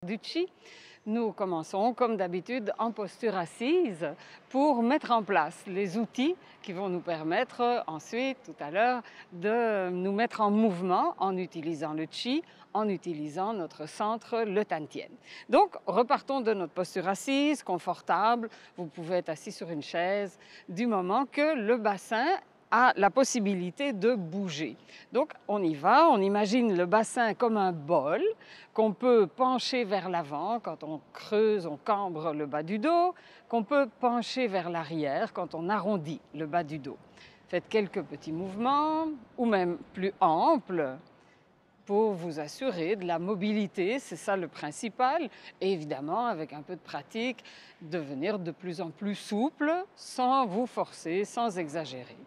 du chi. Nous commençons, comme d'habitude, en posture assise pour mettre en place les outils qui vont nous permettre ensuite, tout à l'heure, de nous mettre en mouvement en utilisant le chi, en utilisant notre centre, le Tantien. Donc, repartons de notre posture assise, confortable. Vous pouvez être assis sur une chaise du moment que le bassin a la possibilité de bouger. Donc on y va, on imagine le bassin comme un bol qu'on peut pencher vers l'avant quand on creuse, on cambre le bas du dos, qu'on peut pencher vers l'arrière quand on arrondit le bas du dos. Faites quelques petits mouvements ou même plus amples pour vous assurer de la mobilité, c'est ça le principal, et évidemment avec un peu de pratique, devenir de plus en plus souple sans vous forcer, sans exagérer.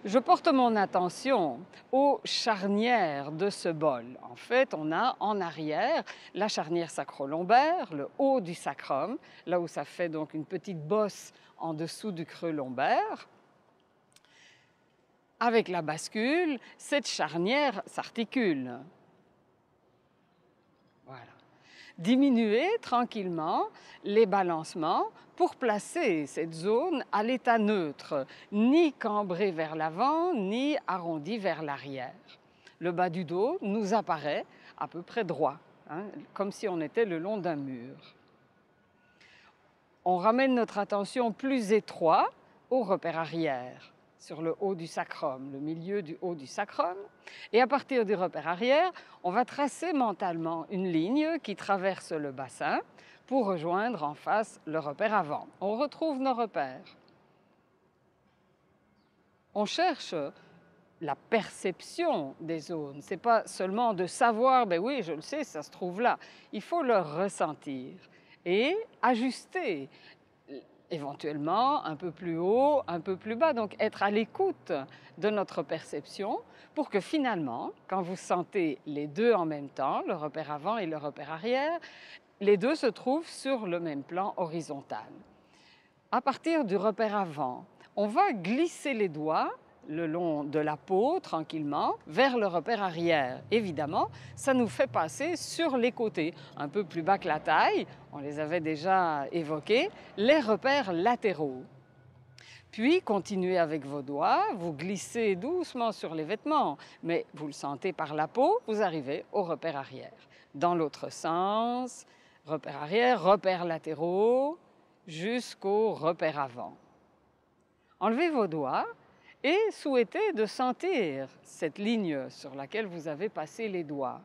Je porte mon attention aux charnières de ce bol. En fait, on a en arrière la charnière sacro-lombaire, le haut du sacrum, là où ça fait donc une petite bosse en dessous du creux lombaire. Avec la bascule, cette charnière s'articule. Voilà. Diminuez tranquillement les balancements pour placer cette zone à l'état neutre, ni cambré vers l'avant, ni arrondi vers l'arrière. Le bas du dos nous apparaît à peu près droit, comme si on était le long d'un mur. On ramène notre attention plus étroit au repère arrière, sur le haut du sacrum, le milieu du haut du sacrum. Et à partir du repère arrière, on va tracer mentalement une ligne qui traverse le bassin pour rejoindre en face le repère avant. On retrouve nos repères. On cherche la perception des zones. Ce n'est pas seulement de savoir, ben oui, je le sais, ça se trouve là. Il faut le ressentir et ajuster éventuellement un peu plus haut, un peu plus bas, donc être à l'écoute de notre perception pour que finalement, quand vous sentez les deux en même temps, le repère avant et le repère arrière, les deux se trouvent sur le même plan horizontal. À partir du repère avant, on va glisser les doigts le long de la peau, tranquillement, vers le repère arrière. Évidemment, ça nous fait passer sur les côtés, un peu plus bas que la taille, on les avait déjà évoqués, les repères latéraux. Puis, continuez avec vos doigts, vous glissez doucement sur les vêtements, mais vous le sentez par la peau, vous arrivez au repère arrière. Dans l'autre sens, repère arrière, repères latéraux, jusqu'au repère avant. Enlevez vos doigts et souhaitez de sentir cette ligne sur laquelle vous avez passé les doigts.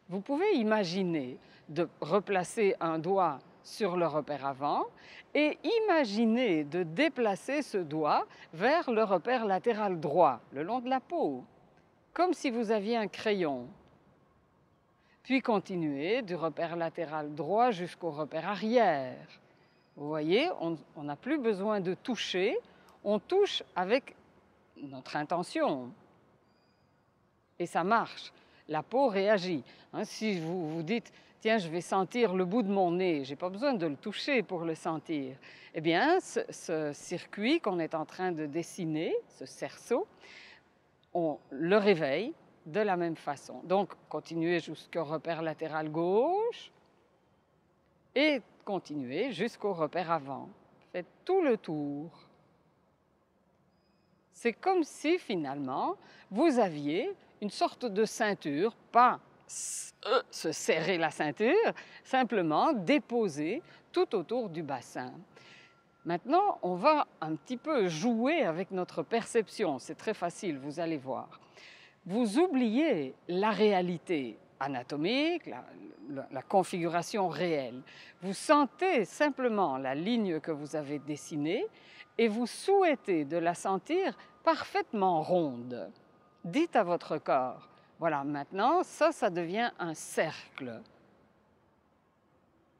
Vous pouvez imaginer de replacer un doigt sur le repère avant et imaginer de déplacer ce doigt vers le repère latéral droit, le long de la peau, comme si vous aviez un crayon. Puis continuez du repère latéral droit jusqu'au repère arrière. Vous voyez, on n'a plus besoin de toucher, on touche avec notre intention. Et ça marche. La peau réagit. Si vous vous dites, tiens, je vais sentir le bout de mon nez, je n'ai pas besoin de le toucher pour le sentir. Eh bien, ce circuit qu'on est en train de dessiner, ce cerceau, on le réveille de la même façon. Donc, continuez jusqu'au repère latéral gauche et continuez jusqu'au repère avant. Faites tout le tour. C'est comme si, finalement, vous aviez une sorte de ceinture, pas se serrer la ceinture, simplement déposer tout autour du bassin. Maintenant, on va un petit peu jouer avec notre perception. C'est très facile, vous allez voir. Vous oubliez la réalité anatomique, la configuration réelle. Vous sentez simplement la ligne que vous avez dessinée et vous souhaitez de la sentir parfaitement ronde. Dites à votre corps, voilà, maintenant, ça devient un cercle.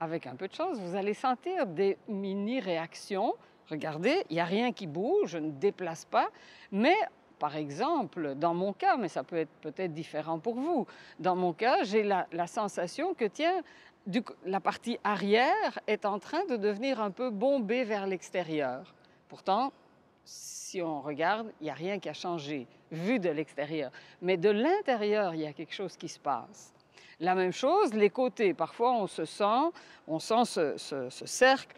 Avec un peu de chance, vous allez sentir des mini-réactions. Regardez, il n'y a rien qui bouge, je ne déplace pas, mais par exemple, dans mon cas, mais ça peut être peut-être différent pour vous, dans mon cas, j'ai la sensation que, tiens, la partie arrière est en train de devenir un peu bombée vers l'extérieur. Pourtant, si on regarde, il n'y a rien qui a changé, vu de l'extérieur. Mais de l'intérieur, il y a quelque chose qui se passe. La même chose, les côtés. Parfois, on sent ce cercle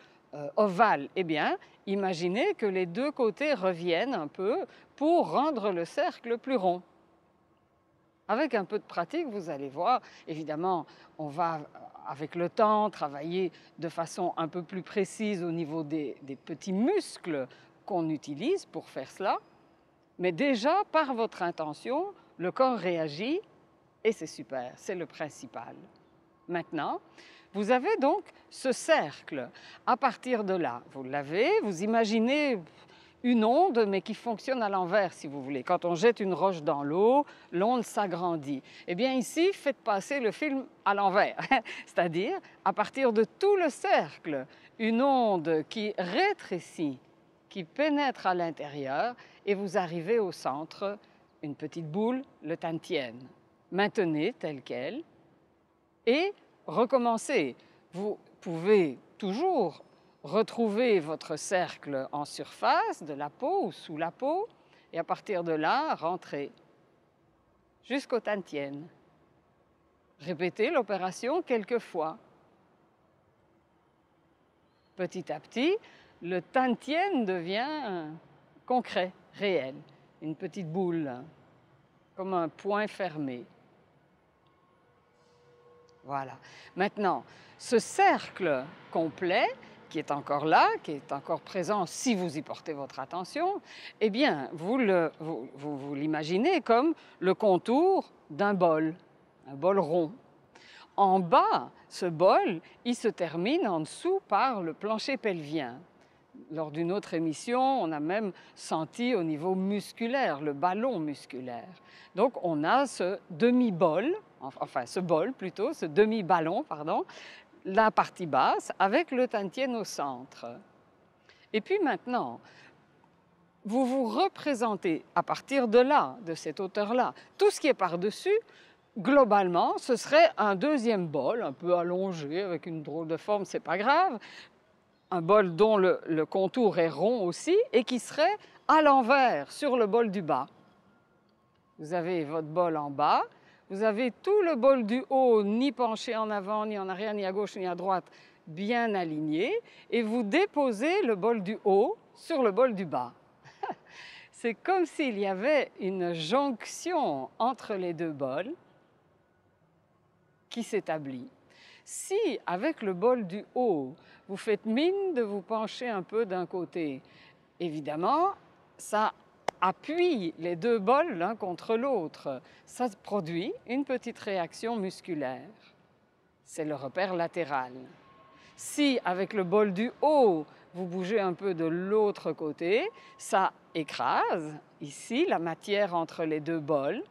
ovale. Eh bien, imaginez que les deux côtés reviennent un peu pour rendre le cercle plus rond. Avec un peu de pratique, vous allez voir, évidemment, on va, avec le temps, travailler de façon un peu plus précise au niveau des petits muscles qu'on utilise pour faire cela. Mais déjà, par votre intention, le corps réagit et c'est super, c'est le principal. Maintenant, vous avez donc ce cercle. À partir de là, vous l'avez, vous imaginez une onde, mais qui fonctionne à l'envers, si vous voulez. Quand on jette une roche dans l'eau, l'onde s'agrandit. Eh bien ici, faites passer le film à l'envers, c'est-à-dire à partir de tout le cercle, une onde qui rétrécit, qui pénètre à l'intérieur, et vous arrivez au centre, une petite boule, le Tantien. Maintenez telle quelle et recommencez. Vous pouvez toujours retrouver votre cercle en surface de la peau ou sous la peau et à partir de là, rentrez jusqu'au Tantien. Répétez l'opération quelques fois. Petit à petit, le Tantien devient concret, réel, une petite boule, comme un point fermé. Voilà. Maintenant, ce cercle complet, qui est encore là, qui est encore présent si vous y portez votre attention, eh bien, vous l'imaginez comme le contour d'un bol, un bol rond. En bas, ce bol, il se termine en dessous par le plancher pelvien. Lors d'une autre émission, on a même senti au niveau musculaire, le ballon musculaire. Donc on a ce demi-bol, enfin ce bol plutôt, ce demi-ballon, pardon, la partie basse avec le Tantien au centre. Et puis maintenant, vous vous représentez à partir de là, de cette hauteur-là, tout ce qui est par-dessus, globalement, ce serait un deuxième bol, un peu allongé, avec une drôle de forme, c'est pas grave, un bol dont le contour est rond aussi et qui serait à l'envers sur le bol du bas. Vous avez votre bol en bas, vous avez tout le bol du haut, ni penché en avant, ni en arrière, ni à gauche, ni à droite, bien aligné, et vous déposez le bol du haut sur le bol du bas. C'est comme s'il y avait une jonction entre les deux bols qui s'établit. Si, avec le bol du haut, vous faites mine de vous pencher un peu d'un côté, évidemment, ça appuie les deux bols l'un contre l'autre. Ça produit une petite réaction musculaire. C'est le repère latéral. Si, avec le bol du haut, vous bougez un peu de l'autre côté, ça écrase, ici, la matière entre les deux bols,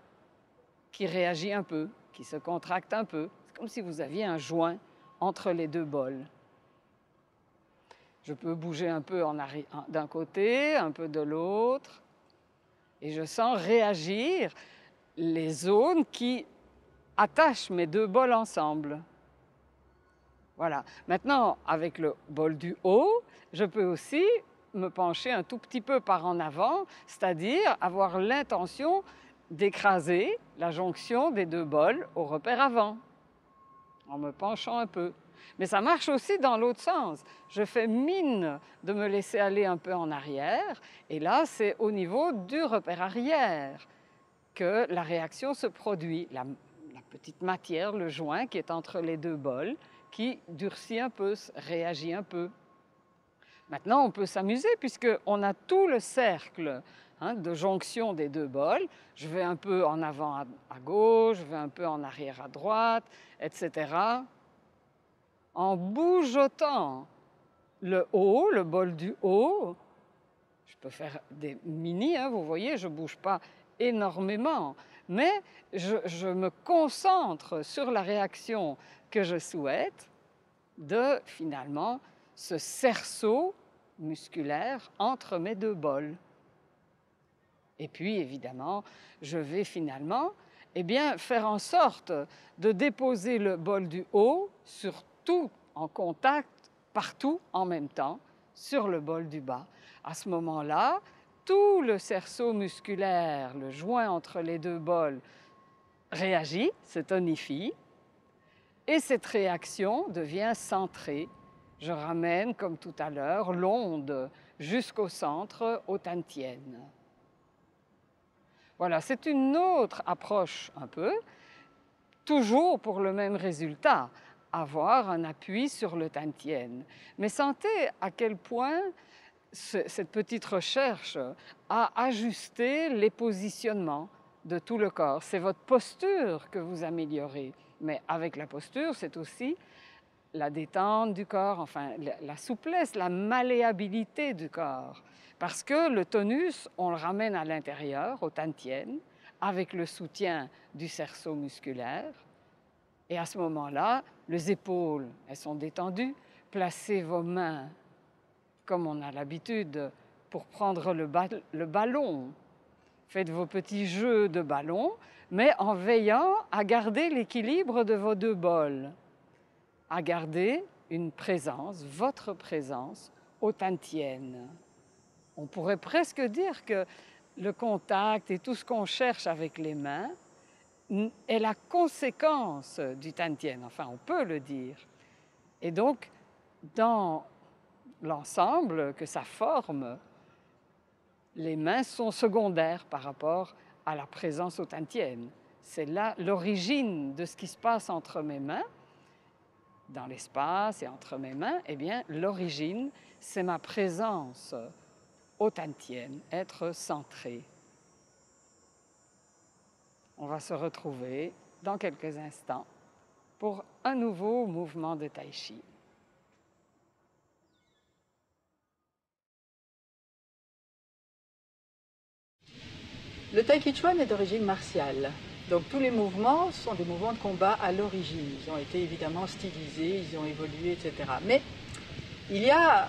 qui réagit un peu, qui se contracte un peu. C'est comme si vous aviez un joint entre les deux bols. Je peux bouger un peu d'un côté, un peu de l'autre, et je sens réagir les zones qui attachent mes deux bols ensemble. Voilà. Maintenant, avec le bol du haut, je peux aussi me pencher un tout petit peu par en avant, c'est-à-dire avoir l'intention d'écraser la jonction des deux bols au repère avant, en me penchant un peu. Mais ça marche aussi dans l'autre sens. Je fais mine de me laisser aller un peu en arrière, et là, c'est au niveau du repère arrière que la réaction se produit. La petite matière, le joint qui est entre les deux bols, qui durcit un peu, réagit un peu. Maintenant, on peut s'amuser puisqu'on a tout le cercle de jonction des deux bols. Je vais un peu en avant à gauche, je vais un peu en arrière à droite, etc. En bougeotant le haut, le bol du haut, je peux faire des mini, vous voyez, je ne bouge pas énormément, mais je me concentre sur la réaction que je souhaite de, finalement, ce cerceau musculaire entre mes deux bols. Et puis, évidemment, je vais finalement faire en sorte de déposer le bol du haut sur tout, en contact, partout en même temps, sur le bol du bas. À ce moment-là, tout le cerceau musculaire, le joint entre les deux bols, réagit, se tonifie, Et cette réaction devient centrée. Je ramène, comme tout à l'heure, l'onde jusqu'au centre, au Tantien. Voilà, c'est une autre approche un peu, toujours pour le même résultat, avoir un appui sur le Tantien. Mais sentez à quel point cette petite recherche a ajusté les positionnements de tout le corps. C'est votre posture que vous améliorez. Mais avec la posture, c'est aussi la détente du corps, enfin la souplesse, la malléabilité du corps. Parce que le tonus, on le ramène à l'intérieur, au Tantien, avec le soutien du cerceau musculaire. Et à ce moment-là, les épaules, elles sont détendues. Placez vos mains, comme on a l'habitude, pour prendre le ballon. Faites vos petits jeux de ballon, mais en veillant à garder l'équilibre de vos deux bols, à garder une présence, votre présence, au Tantien. On pourrait presque dire que le contact et tout ce qu'on cherche avec les mains est la conséquence du Tantien. Enfin, on peut le dire. Et donc, dans l'ensemble que ça forme, les mains sont secondaires par rapport à la présence au Tantien. C'est là l'origine de ce qui se passe entre mes mains, dans l'espace et entre mes mains. Eh bien, l'origine, c'est ma présence au Tantien, être centré. On va se retrouver dans quelques instants pour un nouveau mouvement de Tai Chi. Le Tai Chi Chuan est d'origine martiale. Donc tous les mouvements sont des mouvements de combat à l'origine. Ils ont été évidemment stylisés, ils ont évolué, etc. Mais il y a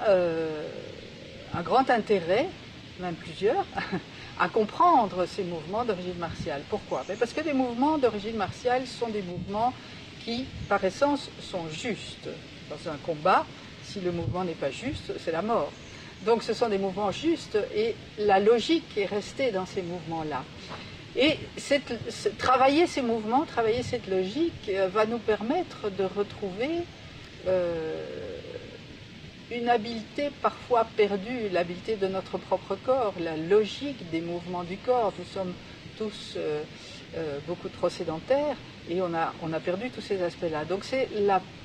un grand intérêt, même plusieurs, à comprendre ces mouvements d'origine martiale. Pourquoi? Parce que les mouvements d'origine martiale sont des mouvements qui, par essence, sont justes. Dans un combat, si le mouvement n'est pas juste, c'est la mort. Donc ce sont des mouvements justes et la logique est restée dans ces mouvements-là. Et travailler ces mouvements, travailler cette logique va nous permettre de retrouver une habileté parfois perdue, l'habileté de notre propre corps, la logique des mouvements du corps. Nous sommes tous beaucoup trop sédentaires et on a perdu tous ces aspects-là. Donc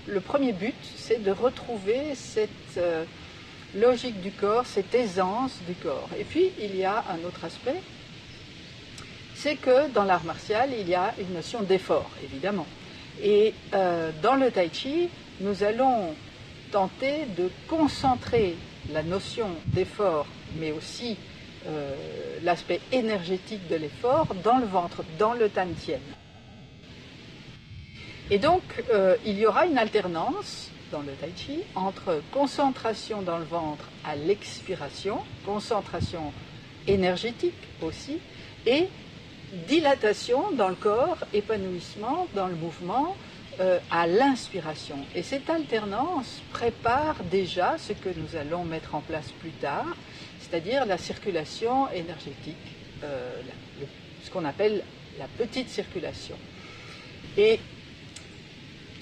le premier but, c'est de retrouver cette logique du corps, cette aisance du corps. Et puis il y a un autre aspect, c'est que dans l'art martial, il y a une notion d'effort, évidemment. Et dans le Tai Chi, nous allons tenter de concentrer la notion d'effort, mais aussi l'aspect énergétique de l'effort dans le ventre, dans le Tantien. Et donc, il y aura une alternance dans le Tai Chi entre concentration dans le ventre à l'expiration, concentration énergétique aussi, et dilatation dans le corps, épanouissement dans le mouvement, à l'inspiration. Et cette alternance prépare déjà ce que nous allons mettre en place plus tard, c'est-à-dire la circulation énergétique, ce qu'on appelle la petite circulation. Et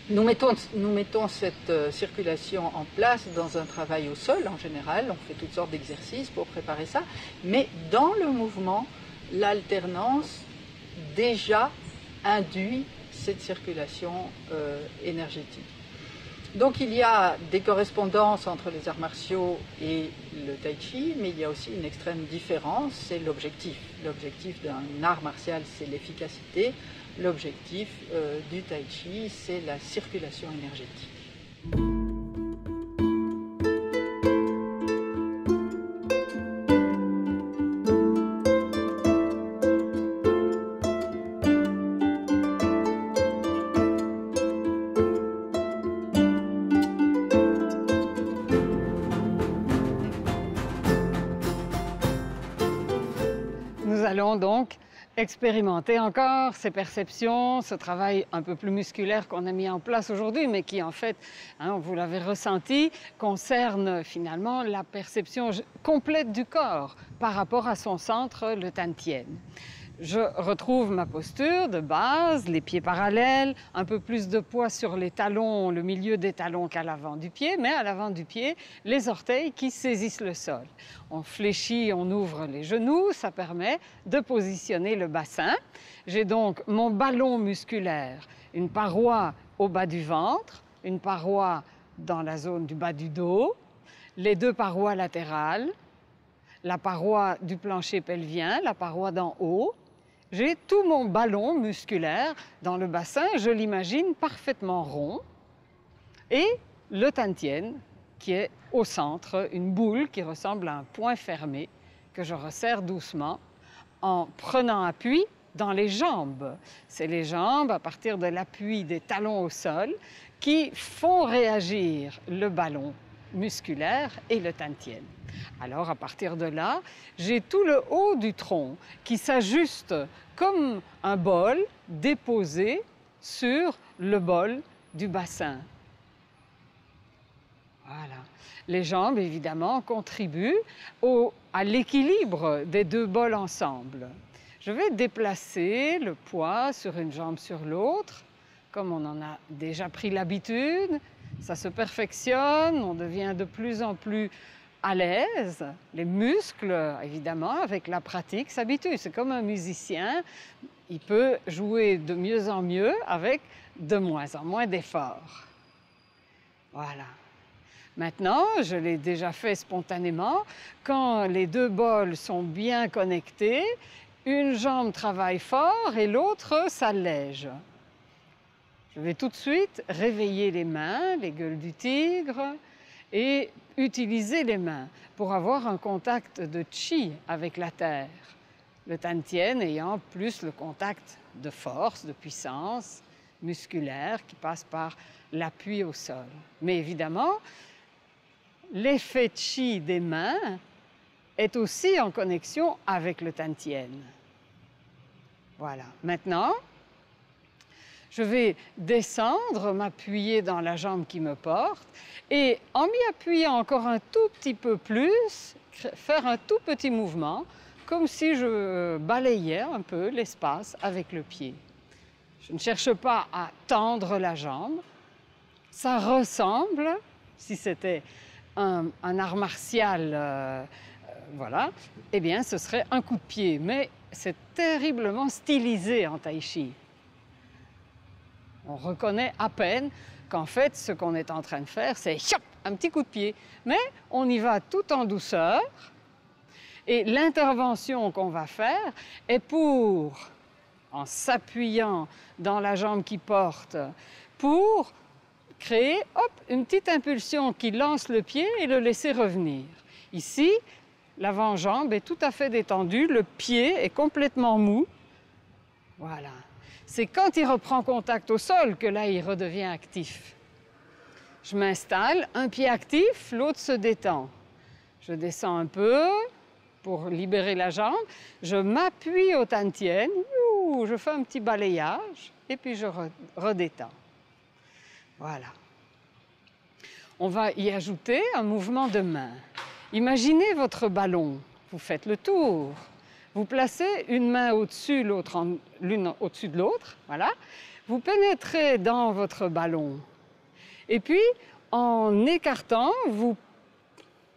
nous mettons cette circulation en place dans un travail au sol en général, on fait toutes sortes d'exercices pour préparer ça, mais dans le mouvement, l'alternance déjà induit cette circulation énergétique. Donc il y a des correspondances entre les arts martiaux et le Tai Chi, mais il y a aussi une extrême différence, c'est l'objectif. L'objectif d'un art martial, c'est l'efficacité. L'objectif du Tai Chi, c'est la circulation énergétique. Nous allons donc expérimenter encore ces perceptions, ce travail un peu plus musculaire qu'on a mis en place aujourd'hui, mais qui en fait, vous l'avez ressenti, concerne finalement la perception complète du corps par rapport à son centre, le Tantien. Je retrouve ma posture de base, les pieds parallèles, un peu plus de poids sur les talons, le milieu des talons qu'à l'avant du pied, mais à l'avant du pied, les orteils qui saisissent le sol. On fléchit, on ouvre les genoux, ça permet de positionner le bassin. J'ai donc mon ballon musculaire, une paroi au bas du ventre, une paroi dans la zone du bas du dos, les deux parois latérales, la paroi du plancher pelvien, la paroi d'en haut. J'ai tout mon ballon musculaire dans le bassin, je l'imagine parfaitement rond, et le Tantien qui est au centre, une boule qui ressemble à un poing fermé que je resserre doucement en prenant appui dans les jambes. C'est les jambes, à partir de l'appui des talons au sol, qui font réagir le ballon musculaire et le Tantien. Alors à partir de là, j'ai tout le haut du tronc qui s'ajuste comme un bol déposé sur le bol du bassin. Voilà. Les jambes, évidemment, contribuent à l'équilibre des deux bols ensemble. Je vais déplacer le poids sur une jambe sur l'autre, comme on en a déjà pris l'habitude. Ça se perfectionne, on devient de plus en plus à l'aise. Les muscles, évidemment, avec la pratique, s'habituent. C'est comme un musicien, il peut jouer de mieux en mieux avec de moins en moins d'efforts. Voilà. Maintenant, je l'ai déjà fait spontanément, quand les deux bols sont bien connectés, une jambe travaille fort et l'autre s'allège. Je vais tout de suite réveiller les mains, les gueules du tigre, et utiliser les mains pour avoir un contact de chi avec la terre. Le Tantien ayant plus le contact de force, de puissance musculaire qui passe par l'appui au sol. Mais évidemment, l'effet chi des mains est aussi en connexion avec le Tantien. Voilà. Maintenant, je vais descendre, m'appuyer dans la jambe qui me porte et en m'y appuyant encore un tout petit peu plus, faire un tout petit mouvement comme si je balayais un peu l'espace avec le pied. Je ne cherche pas à tendre la jambe. Ça ressemble, si c'était un art martial, voilà, eh bien ce serait un coup de pied, mais c'est terriblement stylisé en tai chi. On reconnaît à peine qu'en fait, ce qu'on est en train de faire, c'est un petit coup de pied. Mais on y va tout en douceur. Et l'intervention qu'on va faire est pour, en s'appuyant dans la jambe qui porte, pour créer une petite impulsion qui lance le pied et le laisser revenir. Ici, l'avant-jambe est tout à fait détendue, le pied est complètement mou. Voilà. C'est quand il reprend contact au sol que là, il redevient actif. Je m'installe, un pied actif, l'autre se détend. Je descends un peu pour libérer la jambe. Je m'appuie au Tantien, je fais un petit balayage et puis je redétends. Voilà. On va y ajouter un mouvement de main. Imaginez votre ballon. Vous faites le tour. Vous placez une main au-dessus, l'une au-dessus de l'autre, voilà. Vous pénétrez dans votre ballon. Et puis, en écartant, vous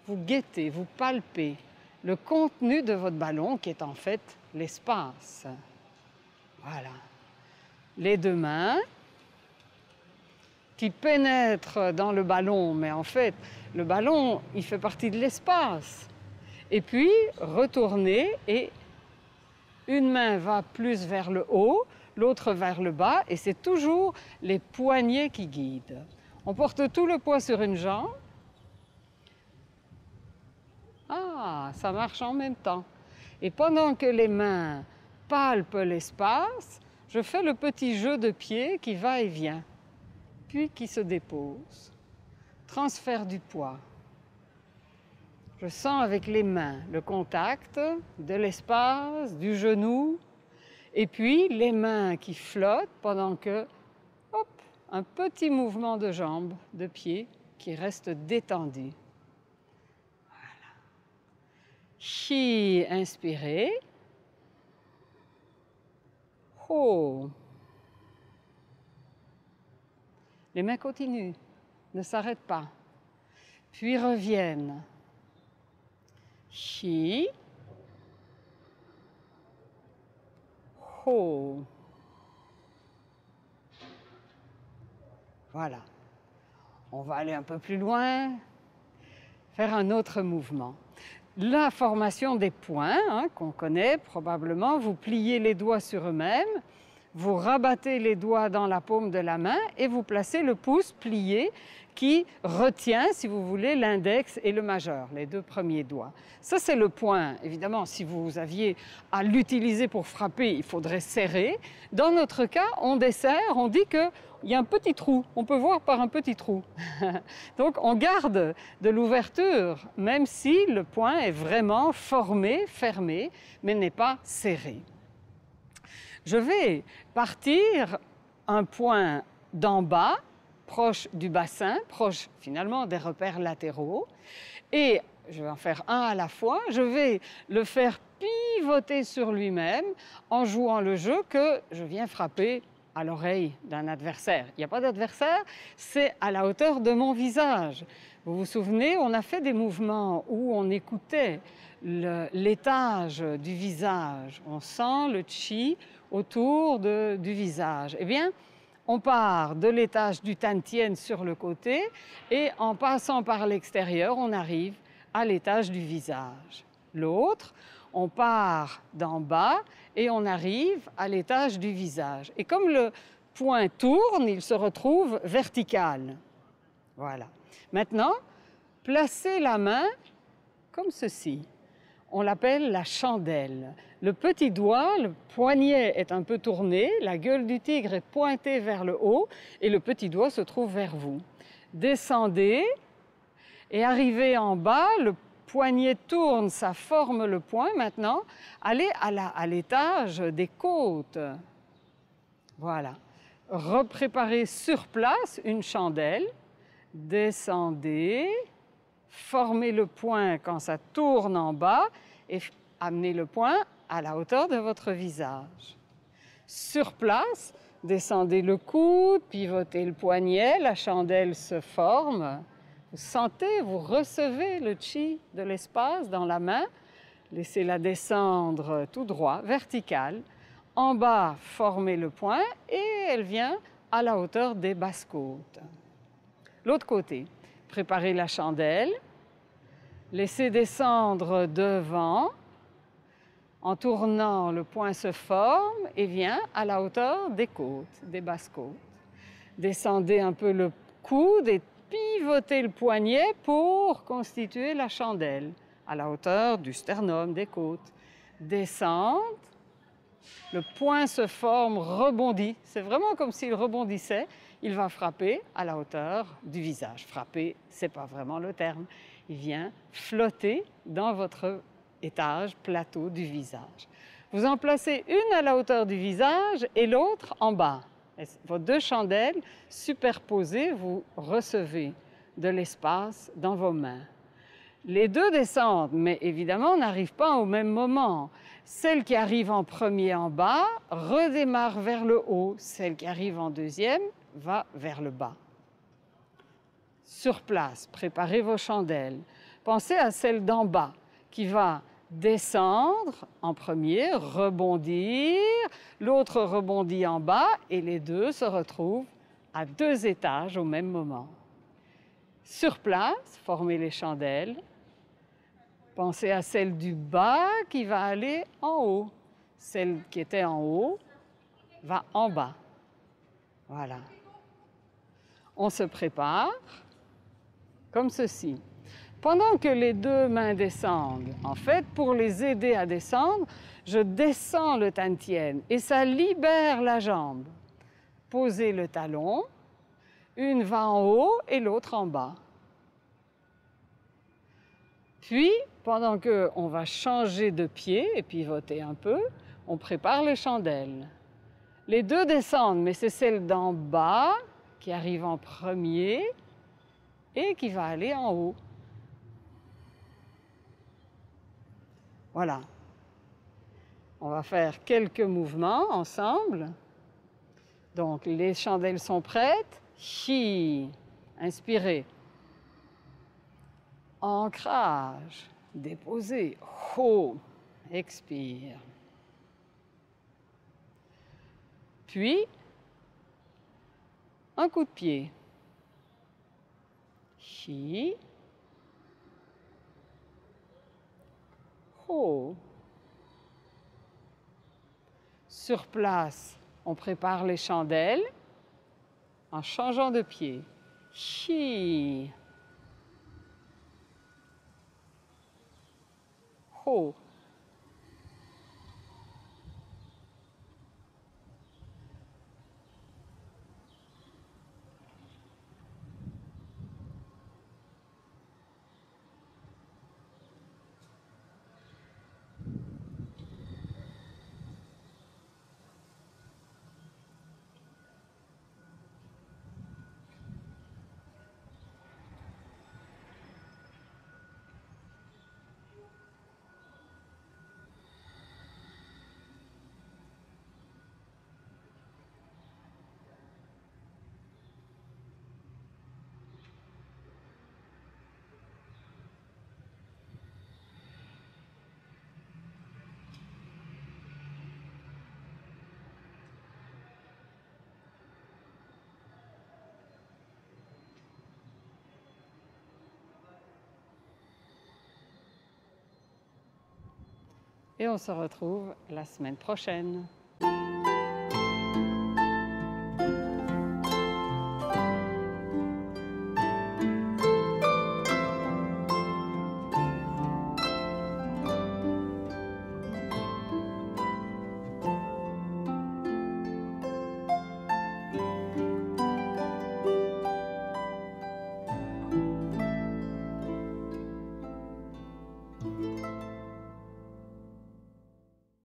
guettez, vous palpez le contenu de votre ballon, qui est en fait l'espace. Voilà. Les deux mains qui pénètrent dans le ballon, mais en fait, le ballon, il fait partie de l'espace. Et puis, retournez et une main va plus vers le haut, l'autre vers le bas, et c'est toujours les poignets qui guident. On porte tout le poids sur une jambe. Ah, ça marche en même temps. Et pendant que les mains palpent l'espace, je fais le petit jeu de pied qui va et vient, puis qui se dépose. Transfert du poids. Je sens avec les mains le contact de l'espace, du genou, et puis les mains qui flottent pendant que, un petit mouvement de jambe, de pied, qui reste détendu. Voilà. Chi, inspirez. Ho. Les mains continuent, ne s'arrêtent pas, puis reviennent. Hi. Ho. Voilà. On va aller un peu plus loin, faire un autre mouvement. La formation des poings, qu'on connaît probablement, vous pliez les doigts sur eux-mêmes, vous rabattez les doigts dans la paume de la main et vous placez le pouce plié qui retient, si vous voulez, l'index et le majeur, les deux premiers doigts. Ça, c'est le poing. Évidemment, si vous aviez à l'utiliser pour frapper, il faudrait serrer. Dans notre cas, on desserre, on dit qu'il y a un petit trou. On peut voir par un petit trou. Donc, on garde de l'ouverture, même si le poing est vraiment formé, fermé, mais n'est pas serré. Je vais partir un point d'en bas, proche du bassin, proche finalement des repères latéraux, et je vais en faire un à la fois. Je vais le faire pivoter sur lui-même en jouant le jeu que je viens frapper à l'oreille d'un adversaire. Il n'y a pas d'adversaire, c'est à la hauteur de mon visage. Vous vous souvenez, on a fait des mouvements où on écoutait l'étage du visage. On sent le chi autour du visage. Eh bien, on part de l'étage du Tantien sur le côté et en passant par l'extérieur, on arrive à l'étage du visage. L'autre, on part d'en bas et on arrive à l'étage du visage. Et comme le point tourne, il se retrouve vertical. Voilà. Maintenant, placez la main comme ceci. On l'appelle la chandelle. Le petit doigt, le poignet est un peu tourné, la gueule du tigre est pointée vers le haut et le petit doigt se trouve vers vous. Descendez et arrivez en bas, le poignet tourne, ça forme le poing. Maintenant, allez à l'étage des côtes. Voilà. Repréparez sur place une chandelle. Descendez, formez le poing quand ça tourne en bas et amenez le poing à la hauteur de votre visage. Sur place, descendez le coude, pivotez le poignet, la chandelle se forme. Vous sentez, vous recevez le chi de l'espace dans la main. Laissez-la descendre tout droit, verticale. En bas, formez le poing et elle vient à la hauteur des basses-côtes. L'autre côté, préparez la chandelle. Laissez descendre devant. En tournant, le poing se forme et vient à la hauteur des côtes, des basses-côtes. Descendez un peu le coude et pivotez le poignet pour constituer la chandelle à la hauteur du sternum, des côtes. Descendre, le poing se forme, rebondit. C'est vraiment comme s'il rebondissait. Il va frapper à la hauteur du visage. Frapper, ce n'est pas vraiment le terme. Il vient flotter dans votre étage, plateau du visage. Vous en placez une à la hauteur du visage et l'autre en bas. Vos deux chandelles superposées, vous recevez de l'espace dans vos mains. Les deux descendent, mais évidemment, n'arrivent pas au même moment. Celle qui arrive en premier en bas redémarre vers le haut. Celle qui arrive en deuxième va vers le bas. Sur place, préparez vos chandelles. Pensez à celle d'en bas qui va descendre en premier, rebondir, l'autre rebondit en bas et les deux se retrouvent à deux étages au même moment. Sur place, formez les chandelles. Pensez à celle du bas qui va aller en haut. Celle qui était en haut va en bas. Voilà. On se prépare comme ceci. Pendant que les deux mains descendent, en fait, pour les aider à descendre, je descends le tantien et ça libère la jambe. Posez le talon, une va en haut et l'autre en bas. Puis, pendant qu'on va changer de pied et pivoter un peu, on prépare les chandelles. Les deux descendent, mais c'est celle d'en bas qui arrive en premier et qui va aller en haut. Voilà. On va faire quelques mouvements ensemble. Donc, les chandelles sont prêtes. Chi. Inspirez. Ancrage. Déposez. Ho. Expire. Puis, un coup de pied. Chi. Ho. Sur place, on prépare les chandelles en changeant de pied. Chi. Ho. Et on se retrouve la semaine prochaine.